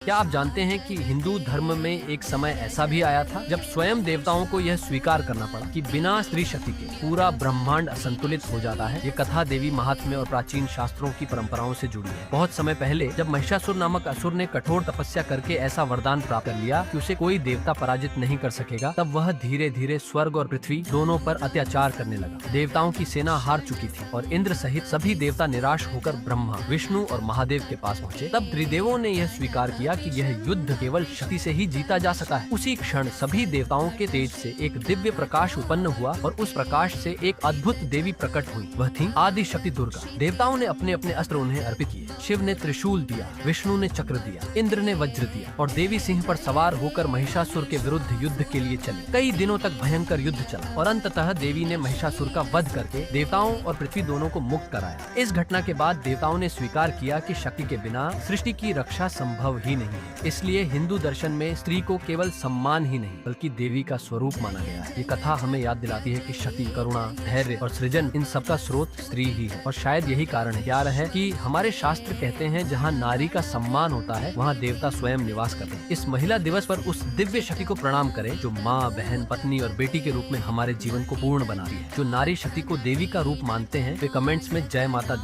क्या आप जानते हैं कि हिंदू धर्म में एक समय ऐसा भी आया था जब स्वयं देवताओं को यह स्वीकार करना पड़ा कि बिना स्त्री शक्ति के पूरा ब्रह्मांड असंतुलित हो जाता है। ये कथा देवी महात्म्य और प्राचीन शास्त्रों की परंपराओं से जुड़ी है। बहुत समय पहले जब महिषासुर नामक असुर ने कठोर तपस्या करके ऐसा वरदान प्राप्त कर लिया कि उसे कोई देवता पराजित नहीं कर सकेगा, तब वह धीरे धीरे स्वर्ग और पृथ्वी दोनों पर अत्याचार करने लगा। देवताओं की सेना हार चुकी थी और इंद्र सहित सभी देवता निराश होकर ब्रह्मा, विष्णु और महादेव के पास पहुँचे। तब त्रिदेवों ने यह स्वीकार किया कि यह युद्ध केवल शक्ति से ही जीता जा सकता है। उसी क्षण सभी देवताओं के तेज से एक दिव्य प्रकाश उत्पन्न हुआ और उस प्रकाश से एक अद्भुत देवी प्रकट हुई। वह थी आदि शक्ति दुर्गा। देवताओं ने अपने अपने अस्त्र उन्हें अर्पित किए। शिव ने त्रिशूल दिया, विष्णु ने चक्र दिया, इंद्र ने वज्र दिया और देवी सिंह पर सवार होकर महिषासुर के विरुद्ध युद्ध के लिए चली। कई दिनों तक भयंकर युद्ध चला और अंततः देवी ने महिषासुर का वध करके देवताओं और पृथ्वी दोनों को मुक्त कराया। इस घटना के बाद देवताओं ने स्वीकार किया कि शक्ति के बिना सृष्टि की रक्षा संभव ही नहीं है। इसलिए हिंदू दर्शन में स्त्री को केवल सम्मान ही नहीं बल्कि देवी का स्वरूप माना गया है। ये कथा हमें याद दिलाती है कि शक्ति, करुणा, धैर्य और सृजन, इन सब का स्रोत स्त्री ही है। और शायद यही कारण है, प्यार है कि हमारे शास्त्र कहते हैं जहाँ नारी का सम्मान होता है वहाँ देवता स्वयं निवास करते हैं। इस महिला दिवस पर उस दिव्य शक्ति को प्रणाम करें जो माँ, बहन, पत्नी और बेटी के रूप में हमारे जीवन को पूर्ण बनाती है। जो नारी शक्ति को देवी का रूप मानते हैं वे कमेंट्स में जय माता दी